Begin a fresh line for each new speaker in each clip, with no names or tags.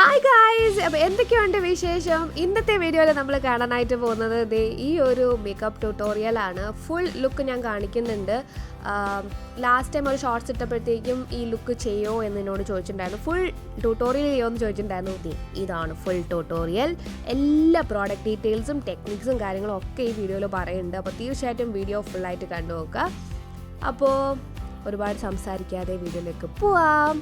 Hi guys, അപ്പോൾ എന്തൊക്കെയുണ്ട് വിശേഷം? ഇന്നത്തെ വീഡിയോയിൽ നമ്മൾ കാണാനായിട്ട് പോകുന്നത് ഈ ഒരു മേക്കപ്പ് ട്യൂട്ടോറിയലാണ്. ഫുൾ ലുക്ക് ഞാൻ കാണിക്കുന്നുണ്ട്. ലാസ്റ്റ് ടൈം ഒരു ഷോർട്ട്സ് ഇട്ടപ്പോഴത്തേക്കും ഈ ലുക്ക് ചെയ്യോ എന്നോട് ചോദിച്ചിട്ടുണ്ടായിരുന്നു. ഫുൾ ട്യൂട്ടോറിയൽ ചെയ്യുമോ എന്ന് ചോദിച്ചിട്ടുണ്ടായിരുന്നു. ഇതാണ് ഫുൾ ട്യൂട്ടോറിയൽ. എല്ലാ പ്രോഡക്റ്റ് ഡീറ്റെയിൽസും ടെക്നിക്സും കാര്യങ്ങളും ഒക്കെ ഈ വീഡിയോയിൽ പറയുന്നുണ്ട്. അപ്പോൾ തീർച്ചയായിട്ടും വീഡിയോ ഫുള്ളായിട്ട് കണ്ടു നോക്കുക. അപ്പോൾ ഒരുപാട് സംസാരിക്കാതെ വീഡിയോയിലേക്ക് പോവാം.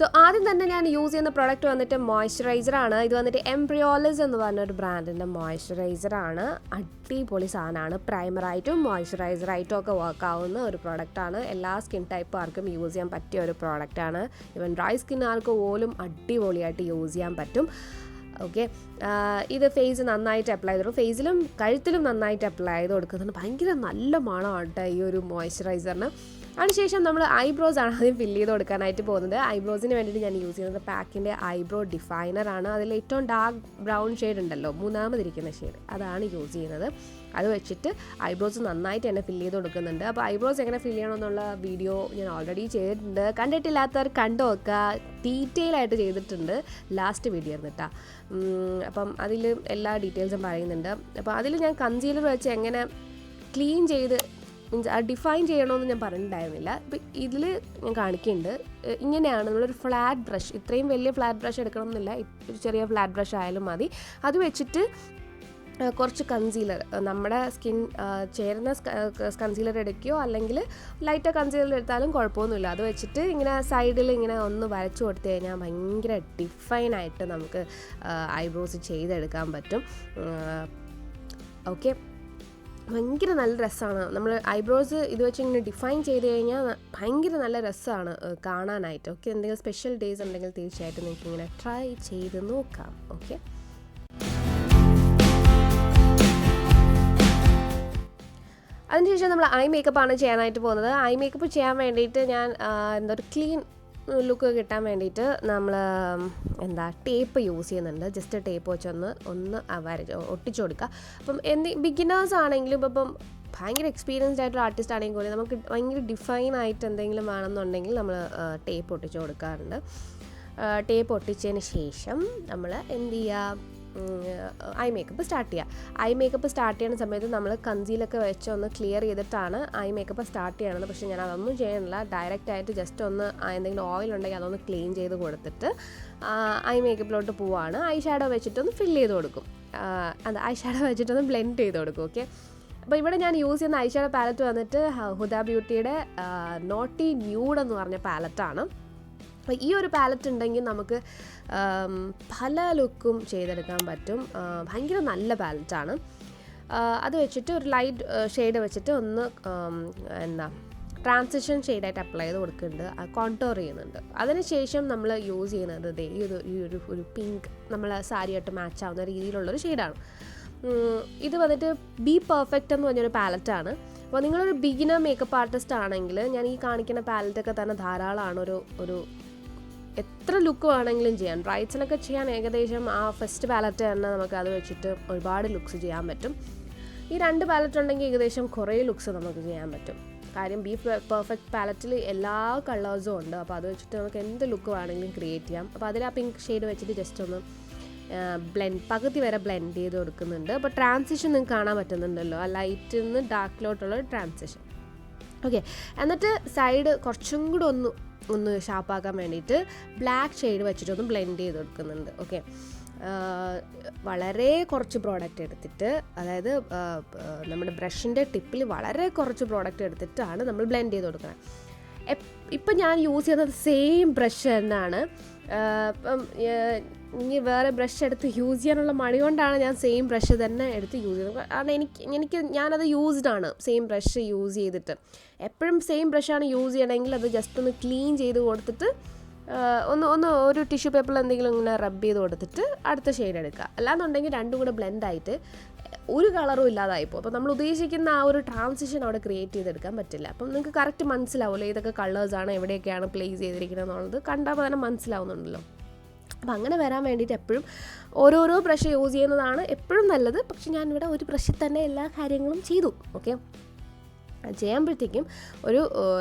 സോ ആദ്യം തന്നെ ഞാൻ യൂസ് ചെയ്യുന്ന പ്രോഡക്റ്റ് വന്നിട്ട് മോയ്സ്ചറൈസറാണ്. ഇത് വന്നിട്ട് എംബ്രിയോലിസ് എന്ന് പറഞ്ഞൊരു ബ്രാൻഡിൻ്റെ മോയ്സ്ചറൈസറാണ്. അടിപൊളി സാധനമാണ്. പ്രൈമറായിട്ടും മോയ്സ്ചറൈസറായിട്ടും ഒക്കെ വർക്ക് ആവുന്ന ഒരു പ്രോഡക്റ്റാണ്. എല്ലാ സ്കിൻ ടൈപ്പുകാർക്കും യൂസ് ചെയ്യാൻ പറ്റിയ ഒരു പ്രോഡക്റ്റാണ്. ഈവൻ ഡ്രൈ സ്കിന്നുകാർക്ക് പോലും അടിപൊളിയായിട്ട് യൂസ് ചെയ്യാൻ പറ്റും. ഓക്കെ, ഇത് ഫേസ് നന്നായിട്ട് അപ്ലൈ ചെയ്തു, ഫേസിലും കഴുത്തിലും നന്നായിട്ട് അപ്ലൈ ചെയ്ത് കൊടുക്കുന്നുണ്ട്. ഭയങ്കര നല്ല മണമാണ് കേട്ടോ ഈ ഒരു മോയ്സ്ചറൈസറിന്. അതിനുശേഷം നമ്മൾ ഐബ്രോസ് ആണ് ആദ്യം ഫില്ല് ചെയ്ത് കൊടുക്കാനായിട്ട് പോകുന്നത്. ഐബ്രോസിന് വേണ്ടിയിട്ട് ഞാൻ യൂസ് ചെയ്യുന്നത് പാക്കിൻ്റെ ഐബ്രോ ഡിഫൈനറാണ്. അതിൽ ഏറ്റവും ഡാർക്ക് ബ്രൗൺ ഷെയ്ഡ് ഉണ്ടല്ലോ, മൂന്നാമതിരിക്കുന്ന ഷെയ്ഡ്, അതാണ് യൂസ് ചെയ്യുന്നത്. അത് വെച്ചിട്ട് ഐബ്രോസ് നന്നായിട്ട് തന്നെ ഫില്ല് ചെയ്ത് കൊടുക്കുന്നുണ്ട്. അപ്പോൾ ഐബ്രോസ് എങ്ങനെ ഫില്ല് ചെയ്യണമെന്നുള്ള വീഡിയോ ഞാൻ ഓൾറെഡി ചെയ്തിട്ടുണ്ട്. കണ്ടിട്ടില്ലാത്തവർ കണ്ടു നോക്കുക. ഡീറ്റെയിൽ ആയിട്ട് ചെയ്തിട്ടുണ്ട്, ലാസ്റ്റ് വീഡിയോ ആയിരുന്നു കേട്ടോ. അപ്പം അതിൽ എല്ലാ ഡീറ്റെയിൽസും പറയുന്നുണ്ട്. അപ്പോൾ അതിൽ ഞാൻ കൺസീലർ വെച്ച് എങ്ങനെ ക്ലീൻ ചെയ്ത് മീൻസ് ഡിഫൈൻ ചെയ്യണമെന്ന് ഞാൻ പറഞ്ഞിട്ടുണ്ടായിരുന്നില്ല. ഇപ്പം ഇതിൽ ഞാൻ കാണിക്കുന്നുണ്ട്. ഇങ്ങനെയാണ് നമ്മളൊരു ഫ്ലാറ്റ് ബ്രഷ്, ഇത്രയും വലിയ ഫ്ലാറ്റ് ബ്രഷ് എടുക്കണം എന്നില്ല, ഒരു ചെറിയ ഫ്ലാറ്റ് ബ്രഷ് ആയാലും മതി. അത് വെച്ചിട്ട് കുറച്ച് കൺസീലർ, നമ്മുടെ സ്കിൻ ചേരുന്ന കൺസീലർ എടുക്കുകയോ അല്ലെങ്കിൽ ലൈറ്റ് കൺസീലർ എടുത്താലും കുഴപ്പമൊന്നുമില്ല. അത് വെച്ചിട്ട് ഇങ്ങനെ സൈഡിൽ ഇങ്ങനെ ഒന്ന് വരച്ചു കൊടുത്തു കഴിഞ്ഞാൽ ഭയങ്കര ഡിഫൈനായിട്ട് നമുക്ക് ഐബ്രോസ് ചെയ്തെടുക്കാൻ പറ്റും. ഓക്കെ, ഭയങ്കര നല്ല രസമാണ്. നമ്മൾ ഐബ്രോസ് ഇത് വെച്ച് ഇങ്ങനെ ഡിഫൈൻ ചെയ്ത് കഴിഞ്ഞാൽ ഭയങ്കര നല്ല രസമാണ് കാണാനായിട്ട്. ഓക്കെ, എന്തെങ്കിലും സ്പെഷ്യൽ ഡേയ്സ് ഉണ്ടെങ്കിൽ തീർച്ചയായിട്ടും നിങ്ങൾക്ക് ഇങ്ങനെ ട്രൈ ചെയ്ത് നോക്കാം. ഓക്കെ, അതിനുശേഷം നമ്മൾ ഐ മേക്കപ്പാണ് ചെയ്യാനായിട്ട് പോകുന്നത്. ഐ മേക്കപ്പ് ചെയ്യാൻ വേണ്ടിയിട്ട് ഞാൻ ഒരു ക്ലീൻ ലുക്ക് കിട്ടാൻ വേണ്ടിയിട്ട് നമ്മൾ ടേപ്പ് യൂസ് ചെയ്യുന്നുണ്ട്. ജസ്റ്റ് ടേപ്പ് വെച്ചൊന്ന് ഒട്ടിച്ചു കൊടുക്കുക. അപ്പം ബിഗിനേഴ്സ് ആണെങ്കിലും ഇപ്പം ഭയങ്കര എക്സ്പീരിയൻസ്ഡ് ആയിട്ടൊരു ആർട്ടിസ്റ്റ് ആണെങ്കിൽ പോലും നമുക്ക് ഭയങ്കര ഡിഫൈൻ ആയിട്ട് എന്തെങ്കിലും വേണമെന്നുണ്ടെങ്കിൽ നമ്മൾ ടേപ്പ് ഒട്ടിച്ചു കൊടുക്കാറുണ്ട്. ടേപ്പ് ഒട്ടിച്ചതിന് ശേഷം നമ്മൾ എന്ത് ചെയ്യുക, ഐ മേക്കപ്പ് സ്റ്റാർട്ട് ചെയ്യുക. ഐ മേക്കപ്പ് സ്റ്റാർട്ട് ചെയ്യുന്ന സമയത്ത് നമ്മൾ കൺസീലൊക്കെ വെച്ച് ഒന്ന് ക്ലിയർ ചെയ്തിട്ടാണ് ഐ മേക്കപ്പ് സ്റ്റാർട്ട് ചെയ്യണത്. പക്ഷേ ഞാൻ അതൊന്നും ചെയ്യണില്ല. ഡയറക്റ്റായിട്ട് ജസ്റ്റ് ഒന്ന് എന്തെങ്കിലും ഓയിൽ ഉണ്ടെങ്കിൽ അതൊന്ന് ക്ലീൻ ചെയ്ത് കൊടുത്തിട്ട് ഐ മേക്കപ്പിലോട്ട് പോവാണ്. ഐ ഷാഡോ വെച്ചിട്ടൊന്ന് ഫില്ല് ചെയ്ത് കൊടുക്കും. ഐ ഷാഡോ വെച്ചിട്ടൊന്ന് ബ്ലെൻഡ് ചെയ്ത് കൊടുക്കും. ഓക്കെ, അപ്പോൾ ഇവിടെ ഞാൻ യൂസ് ചെയ്യുന്ന ഐ ഷാഡോ പാലറ്റ് വന്നിട്ട് ഹുദ ബ്യൂട്ടിയുടെ നോട്ടി ന്യൂഡ് എന്ന് പറഞ്ഞ പാലറ്റാണ്. അപ്പോൾ ഈ ഒരു പാലറ്റ് ഉണ്ടെങ്കിൽ നമുക്ക് പല ലുക്കും ചെയ്തെടുക്കാൻ പറ്റും. ഭയങ്കര നല്ല പാലറ്റാണ്. അത് വെച്ചിട്ട് ഒരു ലൈറ്റ് ഷെയ്ഡ് വെച്ചിട്ട് ഒന്ന് ട്രാൻസിഷൻ ഷെയ്ഡായിട്ട് അപ്ലൈ ചെയ്ത് കൊടുക്കുന്നുണ്ട്, കോൺടോർ ചെയ്യുന്നുണ്ട്. അതിനുശേഷം നമ്മൾ യൂസ് ചെയ്യുന്നത് ഈ ഒരു പിങ്ക് നമ്മൾ സാരിയായിട്ട് മാച്ച് ആവുന്ന രീതിയിലുള്ളൊരു ഷെയ്ഡാണ്. ഇത് വന്നിട്ട് BPerfect എന്ന് പറഞ്ഞൊരു പാലറ്റാണ്. അപ്പോൾ നിങ്ങളൊരു ബിഗിനർ മേക്കപ്പ് ആർട്ടിസ്റ്റ് ആണെങ്കിൽ ഞാൻ ഈ കാണിക്കുന്ന പാലറ്റൊക്കെ തന്നെ ധാരാളമാണ്. ഒരു എത്ര ലുക്ക് വേണമെങ്കിലും ചെയ്യാം. ബ്രൈറ്റ്സിനൊക്കെ ചെയ്യാൻ ഏകദേശം ആ ഫസ്റ്റ് പാലറ്റ് തന്നെ നമുക്ക് അത് വെച്ചിട്ട് ഒരുപാട് ലുക്സ് ചെയ്യാൻ പറ്റും. ഈ രണ്ട് പാലറ്റ് ഉണ്ടെങ്കിൽ ഏകദേശം കുറേ ലുക്സ് നമുക്ക് ചെയ്യാൻ പറ്റും. കാര്യം BPerfect പാലറ്റിൽ എല്ലാ കളേഴ്സും ഉണ്ട്. അപ്പോൾ അത് വെച്ചിട്ട് നമുക്ക് എന്ത് ലുക്ക് വേണമെങ്കിലും ക്രിയേറ്റ് ചെയ്യാം. അപ്പോൾ അതിൽ ആ പിങ്ക് ഷെയ്ഡ് വെച്ചിട്ട് ജസ്റ്റ് ഒന്ന് പകുതി വരെ ബ്ലെൻഡ് ചെയ്ത് കൊടുക്കുന്നുണ്ട്. അപ്പോൾ ട്രാൻസിഷൻ നിങ്ങൾക്ക് കാണാൻ പറ്റുന്നുണ്ടല്ലോ, ആ ലൈറ്റിൽ നിന്ന് ഡാർക്കിലോട്ടുള്ള ട്രാൻസിഷൻ. ഓക്കെ, എന്നിട്ട് സൈഡ് കുറച്ചും കൂടെ ഒന്ന് ഷാർപ്പാക്കാൻ വേണ്ടിയിട്ട് ബ്ലാക്ക് ഷെയ്ഡ് വെച്ചിട്ടൊന്ന് ബ്ലെൻഡ് ചെയ്ത് കൊടുക്കുന്നുണ്ട്. ഓക്കെ, വളരെ കുറച്ച് പ്രോഡക്റ്റ് എടുത്തിട്ട്, അതായത് നമ്മുടെ ബ്രഷിൻ്റെ ടിപ്പിൽ വളരെ കുറച്ച് പ്രോഡക്റ്റ് എടുത്തിട്ടാണ് നമ്മൾ ബ്ലെൻഡ് ചെയ്ത് കൊടുക്കുന്നത്. ഇപ്പം ഞാൻ യൂസ് ചെയ്യുന്നത് സെയിം ബ്രഷ് തന്നെയാണ്. ഇപ്പം ഇനി വേറെ ബ്രഷ് എടുത്ത് യൂസ് ചെയ്യാനുള്ള മടി കൊണ്ടാണ് ഞാൻ സെയിം ബ്രഷ് തന്നെ എടുത്ത് യൂസ് ചെയ്യുന്നത്. കാരണം ഞാനത് യൂസ്ഡാണ്, സെയിം ബ്രഷ് യൂസ് ചെയ്തിട്ട്. എപ്പോഴും സെയിം ബ്രഷാണ് യൂസ് ചെയ്യണമെങ്കിൽ അത് ജസ്റ്റ് ഒന്ന് ക്ലീൻ ചെയ്ത് കൊടുത്തിട്ട് ഒരു ടിഷ്യൂ പേപ്പറിൽ എന്തെങ്കിലും ഇങ്ങനെ റബ്ബ് ചെയ്ത് കൊടുത്തിട്ട് അടുത്ത ഷെയ്ഡ് എടുക്കുക. അല്ലാന്നുണ്ടെങ്കിൽ രണ്ടും കൂടെ ബ്ലെൻഡായിട്ട് ഒരു കളറും ഇല്ലാതായിപ്പോൾ. അപ്പോൾ നമ്മൾ ഉദ്ദേശിക്കുന്ന ആ ഒരു ട്രാൻസിഷൻ അവിടെ ക്രിയേറ്റ് ചെയ്തെടുക്കാൻ പറ്റില്ല. അപ്പം നിങ്ങൾക്ക് കറക്റ്റ് മനസ്സിലാവുമല്ലോ ഏതൊക്കെ കളേഴ്സാണ് എവിടെയൊക്കെയാണ് പ്ലേസ് ചെയ്തിരിക്കുന്നത് എന്നുള്ളത് കണ്ടാൽ തന്നെ മനസ്സിലാവുന്നുണ്ടല്ലോ. അപ്പം അങ്ങനെ വരാൻ വേണ്ടിയിട്ട് എപ്പോഴും ഓരോരോ ബ്രഷ് യൂസ് ചെയ്യുന്നതാണ് എപ്പോഴും നല്ലത്. പക്ഷെ ഞാനിവിടെ ഒരു ബ്രഷിൽ തന്നെ എല്ലാ കാര്യങ്ങളും ചെയ്തു. ഓക്കെ, ചെയ്യുമ്പോഴത്തേക്കും ഒരു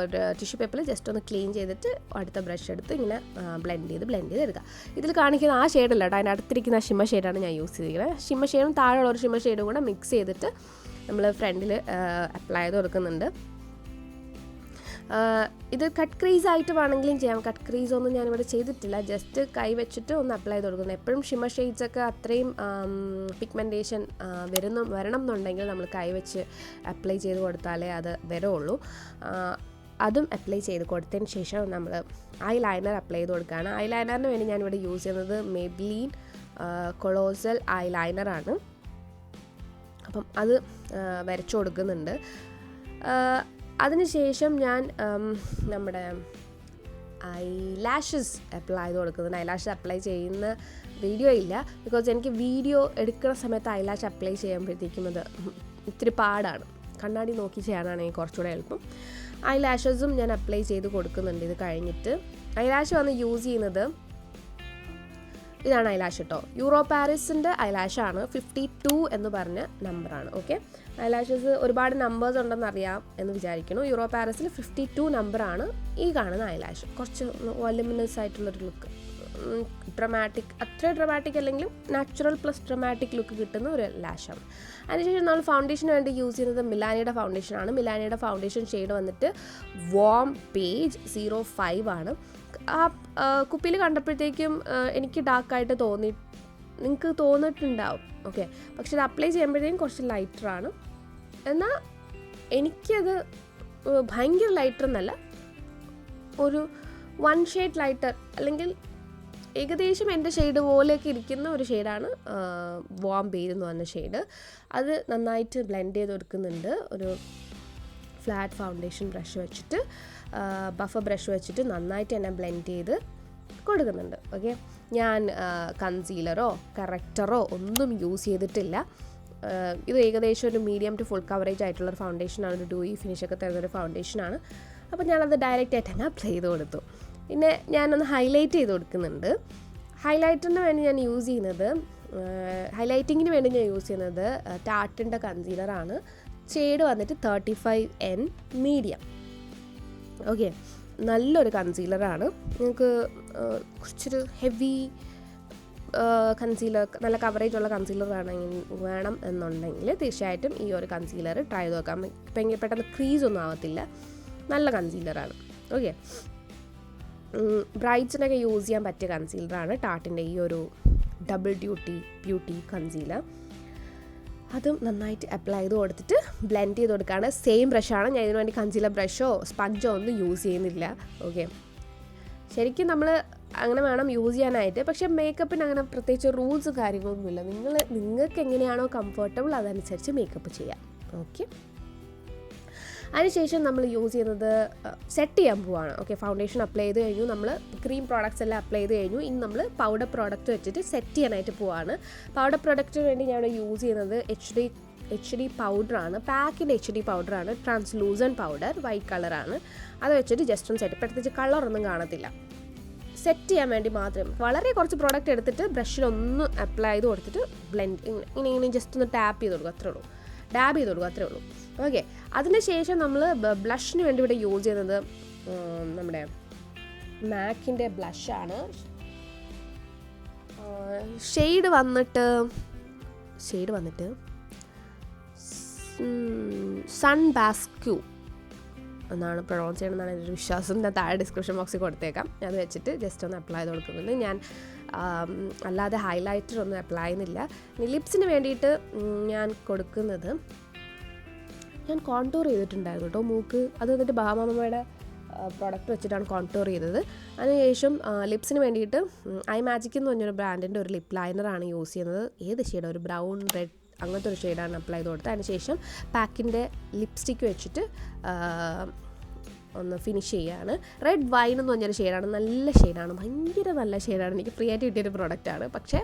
ടിഷ്യൂ പേപ്പറിൽ ജസ്റ്റ് ഒന്ന് ക്ലീൻ ചെയ്തിട്ട് അടുത്ത ബ്രഷ് എടുത്ത് ഇങ്ങനെ ബ്ലെൻഡ് ചെയ്ത് എടുക്കുക. ഇതിൽ കാണിക്കുന്ന ആ ഷെയ്ഡല്ല കേട്ടോ, അതിൻ്റെ അടുത്തിരിക്കുന്ന ഷിമ്മർ ഷെയ്ഡാണ് ഞാൻ യൂസ് ചെയ്തിരിക്കുന്നത്. ഷിമ്മർ ഷെയ്ഡും താഴെയുള്ള ഒരു ഷിമ്മർ ഷെയ്ഡും കൂടെ മിക്സ് ചെയ്തിട്ട് നമ്മൾ ഫ്രണ്ടിൽ അപ്ലൈ ചെയ്ത് കൊടുക്കുന്നുണ്ട്. ഇത് കട്ട് ക്രീസ് ആയിട്ട് വേണമെങ്കിലും ചെയ്യാം. കട്ട് ക്രീസ് ഒന്നും ഞാനിവിടെ ചെയ്തിട്ടില്ല, ജസ്റ്റ് കൈ വെച്ചിട്ട് ഒന്ന് അപ്ലൈ ചെയ്ത് കൊടുക്കുന്നത്. എപ്പോഴും ഷിമ്മർ ഷെയ്ഡ്സൊക്കെ അത്രയും പിഗ്മെൻറ്റേഷൻ വരണം എന്നുണ്ടെങ്കിൽ നമ്മൾ കൈ വെച്ച് അപ്ലൈ ചെയ്ത് കൊടുത്താലേ അത് വരുള്ളൂ. അതും അപ്ലൈ ചെയ്ത് കൊടുത്തതിന് ശേഷം നമ്മൾ ഐലൈനർ അപ്ലൈ ചെയ്ത് കൊടുക്കുകയാണ്. ഐലൈനറിന് വേണ്ടി ഞാനിവിടെ യൂസ് ചെയ്യുന്നത് Maybelline colossal ഐലൈനറാണ്. അപ്പം അത് വരച്ചു കൊടുക്കുന്നുണ്ട്. അതിനുശേഷം ഞാൻ നമ്മുടെ ഐലാഷസ് അപ്ലൈ ചെയ്ത് കൊടുക്കുന്നുണ്ട്. ഐലാഷസ് അപ്ലൈ ചെയ്യുന്ന വീഡിയോ ഇല്ല, ബിക്കോസ് എനിക്ക് വീഡിയോ എടുക്കുന്ന സമയത്ത് ഐലാഷ് അപ്ലൈ ചെയ്യുമ്പോഴത്തേക്കും അത് ഇത്തിരി പാടാണ്. കണ്ണാടി നോക്കി ചെയ്യാനാണെങ്കിൽ കുറച്ചുകൂടെ എളുപ്പം. ഐലാഷസും ഞാൻ അപ്ലൈ ചെയ്ത് കൊടുക്കുന്നുണ്ട്. ഇത് കഴിഞ്ഞിട്ട് ഐലാഷ് വന്ന് യൂസ് ചെയ്യുന്നത് ഇതാണ് ഐലാഷ് കേട്ടോ. യൂറോ പാരീസിൻ്റെ ഐലാഷാണ്. 52 എന്ന് പറഞ്ഞ നമ്പറാണ്. ഓക്കെ, ഐലാഷസ് ഒരുപാട് നമ്പേഴ്സ് ഉണ്ടെന്നറിയാം എന്ന് വിചാരിക്കുന്നു. യൂറോ പാരീസിൽ 52 നമ്പറാണ് ഈ കാണുന്ന ഐലാഷ്. കുറച്ച് വോളിമിനസ് ആയിട്ടുള്ളൊരു ലുക്ക്, അത്ര ഡ്രമാറ്റിക് അല്ലെങ്കിലും നാച്ചുറൽ പ്ലസ് ഡ്രമാറ്റിക് ലുക്ക് കിട്ടുന്ന ഒരു ലാഷാണ്. അതിനുശേഷം നമ്മൾ ഫൗണ്ടേഷന് വേണ്ടി യൂസ് ചെയ്യുന്നത് മിലാനിയുടെ ഫൗണ്ടേഷനാണ്. മിലാനിയുടെ ഫൗണ്ടേഷൻ ഷെയ്ഡ് വന്നിട്ട് വാം ബേജ് 05 ആണ്. ആ കുപ്പിയിൽ കണ്ടപ്പോഴത്തേക്കും എനിക്ക് ഡാർക്കായിട്ട് നിങ്ങൾക്ക് തോന്നിയിട്ടുണ്ടാവും. ഓക്കെ, പക്ഷെ ഇത് അപ്ലൈ ചെയ്യുമ്പോഴത്തേക്കും കുറച്ച് ലൈറ്ററാണ്. എന്നാൽ എനിക്കത് ഭയങ്കര ലൈറ്റർ എന്നല്ല, ഒരു 1 ഷെയ്ഡ് ലൈറ്റർ അല്ലെങ്കിൽ ഏകദേശം എൻ്റെ ഷെയ്ഡ് പോലെയൊക്കെ ഇരിക്കുന്ന ഒരു ഷെയ്ഡാണ് വാം ബേജ് എന്ന് പറഞ്ഞ ഷെയ്ഡ്. അത് നന്നായിട്ട് ബ്ലെൻഡ് ചെയ്ത് കൊടുക്കുന്നുണ്ട്. ഒരു ഫ്ലാറ്റ് ഫൗണ്ടേഷൻ ബ്രഷ് വെച്ചിട്ട് ബഫർ ബ്രഷ് വെച്ചിട്ട് നന്നായിട്ട് തന്നെ ബ്ലെൻഡ് ചെയ്ത് കൊടുക്കുന്നുണ്ട്. ഓക്കെ, ഞാൻ കൺസീലറോ കറക്റ്ററോ ഒന്നും യൂസ് ചെയ്തിട്ടില്ല. ഇത് ഏകദേശം ഒരു മീഡിയം ടു ഫുൾ കവറേജ് ആയിട്ടുള്ളൊരു ഫൗണ്ടേഷനാണ്. ഒരു ഡൂയി ഫിനിഷൊക്കെ തരുന്നൊരു ഫൗണ്ടേഷനാണ്. അപ്പോൾ ഞാനത് ഡയറക്റ്റ് ആയിട്ട് തന്നെ അപ്ലൈ ചെയ്ത് കൊടുത്തു. പിന്നെ ഞാനൊന്ന് ഹൈലൈറ്റ് ചെയ്ത് കൊടുക്കുന്നുണ്ട്. ഹൈലൈറ്ററിന് വേണ്ടി ഞാൻ യൂസ് ചെയ്യുന്നത് ഹൈലൈറ്റിങ്ങിന് വേണ്ടി ഞാൻ യൂസ് ചെയ്യുന്നത് ടാർട്ടിൻ്റെ കൺസീലറാണ്. ഷെയ്ഡ് വന്നിട്ട് 35N മീഡിയം. ഓക്കെ, നല്ലൊരു കൺസീലറാണ്. നിങ്ങൾക്ക് കുറച്ചൊരു ഹെവി കൺസീലർ, നല്ല കവറേജ് ഉള്ള കൺസീലർ വേണം എന്നുണ്ടെങ്കിൽ തീർച്ചയായിട്ടും ഈ ഒരു കൺസീലർ ട്രൈ ചെയ്ത് നോക്കാം. പെട്ടെന്ന് ക്രീസ് ഒന്നും ആവത്തില്ല, നല്ല കൺസീലറാണ്. ഓക്കെ, ബ്രൈറ്റ്സിനൊക്കെ യൂസ് ചെയ്യാൻ പറ്റിയ കൺസീലറാണ് ടാർട്ടിൻ്റെ ഈ ഒരു ഡബിൾ ഡ്യൂട്ടി ബ്യൂട്ടി കൺസീലർ. അതും നന്നായിട്ട് അപ്ലൈ ചെയ്ത് കൊടുത്തിട്ട് ബ്ലെൻഡ് ചെയ്ത് കൊടുക്കുകയാണ്. സെയിം ബ്രഷാണ്. ഞാൻ ഇതിനു വേണ്ടി കൺസീലർ ബ്രഷോ സ്പഞ്ചോ ഒന്നും യൂസ് ചെയ്യുന്നില്ല. ഓക്കെ, ശരിക്കും നമ്മൾ അങ്ങനെ വേണം യൂസ് ചെയ്യാനായിട്ട്. പക്ഷേ മേക്കപ്പിന് അങ്ങനെ പ്രത്യേകിച്ച് റൂൾസ് കാര്യങ്ങളൊന്നുമില്ല. നിങ്ങൾക്ക് എങ്ങനെയാണോ കംഫർട്ടബിൾ അതനുസരിച്ച് മേക്കപ്പ് ചെയ്യാം. ഓക്കെ, അതിനുശേഷം നമ്മൾ യൂസ് ചെയ്യുന്നത് സെറ്റ് ചെയ്യാൻ പോവാണ്. ഓക്കെ, ഫൗണ്ടേഷൻ അപ്ലൈ ചെയ്ത് കഴിഞ്ഞു, നമ്മൾ ക്രീം പ്രോഡക്റ്റ്സ് എല്ലാം അപ്ലൈ ചെയ്ത് കഴിഞ്ഞു. ഇനി നമ്മൾ പൗഡർ പ്രോഡക്റ്റ് വെച്ചിട്ട് സെറ്റ് ചെയ്യാനായിട്ട് പോവാണ്. പൗഡർ പ്രോഡക്റ്റിന് വേണ്ടി ഞാൻ യൂസ് ചെയ്യുന്നത് HD പൗഡറാണ്. പാക്കിൻ്റെ HD പൗഡറാണ്. ട്രാൻസ്ലൂസൻ പൗഡർ, വൈറ്റ് കളറാണ്. അത് വെച്ചിട്ട് ജസ്റ്റ് ഒന്ന് സെറ്റ്, പ്രത്യേകിച്ച് കളറൊന്നും കാണത്തില്ല, സെറ്റ് ചെയ്യാൻ വേണ്ടി മാത്രം വളരെ കുറച്ച് പ്രോഡക്റ്റ് എടുത്തിട്ട് ബ്രഷിലൊന്ന് അപ്ലൈ ചെയ്ത് കൊടുത്തിട്ട് ഇങ്ങനെ ജസ്റ്റ് ഒന്ന് ടാപ്പ് ചെയ്ത് കൊടുക്കുക, അത്രേ ഉള്ളൂ. ഡാബ് ചെയ്ത് കൊടുക്കുക, അത്രേ ഉള്ളൂ. ഓക്കെ, അതിന് ശേഷം നമ്മൾ ബ്ലഷിന് വേണ്ടി ഇവിടെ യൂസ് ചെയ്യുന്നത് നമ്മുടെ മാക്കിൻ്റെ ബ്ലഷാണ്. ഷെയ്ഡ് വന്നിട്ട് സൺ ബാസ്ക്യൂ എന്നാണ് പ്രൊണൗൺസ് ചെയ്യണമെന്നാണ് എൻ്റെ ഒരു വിശ്വാസം. ഞാൻ താഴെ ഡിസ്ക്രിപ്ഷൻ ബോക്സിൽ കൊടുത്തേക്കാം. അത് വെച്ചിട്ട് ജസ്റ്റ് ഒന്ന് അപ്ലൈ ചെയ്ത് കൊടുക്കുന്നുണ്ട്. ഞാൻ അല്ലാതെ ഹൈലൈറ്റർ ഒന്നും അപ്ലൈ ചെയ്യുന്നില്ല. ലിപ്സിന് വേണ്ടിയിട്ട് ഞാൻ കൊടുക്കുന്നത്, ഞാൻ കോൺടൂർ ചെയ്തിട്ടുണ്ടായിരുന്നു കേട്ടോ മൂക്ക്. അത് വന്നിട്ട് ബഹാമാമയുടെ പ്രോഡക്റ്റ് വെച്ചിട്ടാണ് കോൺടൂർ ചെയ്തത്. അതിനുശേഷം ലിപ്സിന് വേണ്ടിയിട്ട് ഐമാജിക് എന്ന് പറഞ്ഞൊരു ബ്രാൻഡിൻ്റെ ഒരു ലിപ് ലൈനറാണ് യൂസ് ചെയ്യുന്നത്. ഏത് ഷെയ്ഡാണ്, ഒരു ബ്രൗൺ റെഡ് അങ്ങനത്തെ ഒരു ഷെയ്ഡാണ് അപ്ലൈ ചെയ്ത് കൊടുത്തത്. അതിനുശേഷം പാക്കിൻ്റെ ലിപ്സ്റ്റിക്ക് വെച്ചിട്ട് ഒന്ന് ഫിനിഷ് ചെയ്യുകയാണ്. റെഡ് വൈൻ എന്ന് പറഞ്ഞൊരു ഷെയ്ഡാണ്, നല്ല ഷെയ്ഡാണ്, ഭയങ്കര നല്ല ഷെയ്ഡാണ്. എനിക്ക് ഫ്രീ ആയിട്ട് കിട്ടിയൊരു പ്രോഡക്റ്റാണ്. പക്ഷേ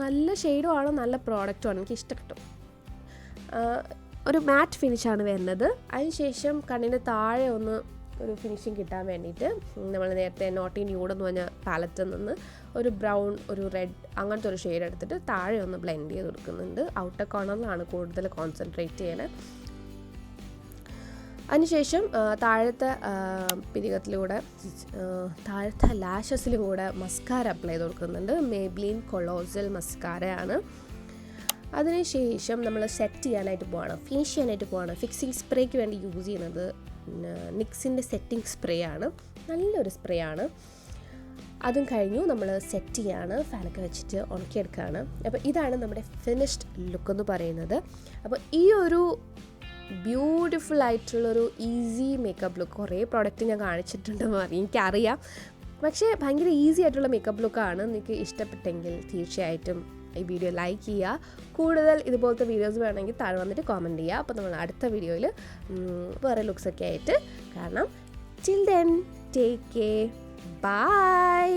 നല്ല ഷെയ്ഡും ആണ്, നല്ല പ്രോഡക്റ്റുമാണ്, എനിക്ക് ഇഷ്ടപ്പെട്ടു. ഒരു മാറ്റ് ഫിനിഷാണ് വരുന്നത്. അതിനുശേഷം കണ്ണിന് താഴെ ഒന്ന് ഒരു ഫിനിഷിങ് കിട്ടാൻ വേണ്ടിയിട്ട് നമ്മൾ നേരത്തെ നോട്ടി ന്യൂഡ് എന്ന് പറഞ്ഞ പാലറ്റിൽ നിന്ന് ഒരു ബ്രൗൺ, ഒരു റെഡ് അങ്ങനത്തെ ഒരു ഷെയ്ഡ് എടുത്തിട്ട് താഴെ ഒന്ന് ബ്ലെൻഡ് ചെയ്ത് കൊടുക്കുന്നുണ്ട്. ഔട്ടർ കോർണറിലാണ് കൂടുതൽ കോൺസെൻട്രേറ്റ് ചെയ്യണത്. അതിനുശേഷം താഴത്തെ പിരികത്തിലൂടെ താഴത്തെ ലാഷസിലും കൂടെ മസ്കാര അപ്ലൈ ചെയ്ത് കൊടുക്കുന്നുണ്ട്. മേബ്ലിൻ കൊളോസൽ മസ്കാരയാണ്. അതിനുശേഷം നമ്മൾ സെറ്റ് ചെയ്യാനായിട്ട് പോവാണ്, ഫിനിഷ് ചെയ്യാനായിട്ട് പോവാണ്. ഫിക്സിങ് സ്പ്രേക്ക് വേണ്ടി യൂസ് ചെയ്യുന്നത് നിക്സിൻ്റെ സെറ്റിംഗ് സ്പ്രേ ആണ്, നല്ലൊരു സ്പ്രേ ആണ്. അതും കഴിഞ്ഞു നമ്മൾ സെറ്റ് ചെയ്യാണ്, ഫാനൊക്കെ വെച്ചിട്ട് ഉണക്കിയെടുക്കുകയാണ്. അപ്പോൾ ഇതാണ് നമ്മുടെ ഫിനിഷ്ഡ് ലുക്ക് എന്ന് പറയുന്നത്. അപ്പോൾ ഈ ഒരു ബ്യൂട്ടിഫുൾ ആയിട്ടുള്ളൊരു ഈസി മേക്കപ്പ് ലുക്ക്, കുറേ പ്രോഡക്റ്റ് ഞാൻ കാണിച്ചിട്ടുണ്ടെന്ന് പറയും, എനിക്കറിയാം. പക്ഷേ ഭയങ്കര ഈസി ആയിട്ടുള്ള മേക്കപ്പ് ലുക്കാണ്. നിങ്ങൾക്ക് ഇഷ്ടപ്പെട്ടെങ്കിൽ തീർച്ചയായിട്ടും ഈ വീഡിയോ ലൈക്ക് ചെയ്യുക. കൂടുതൽ ഇതുപോലത്തെ വീഡിയോസ് വേണമെങ്കിൽ താഴെ വന്നിട്ട് കോമെൻറ്റ് ചെയ്യുക. അപ്പോൾ നമ്മൾ അടുത്ത വീഡിയോയിൽ വേറെ ലുക്സൊക്കെ ആയിട്ട് കാണാം. Till then take care, by.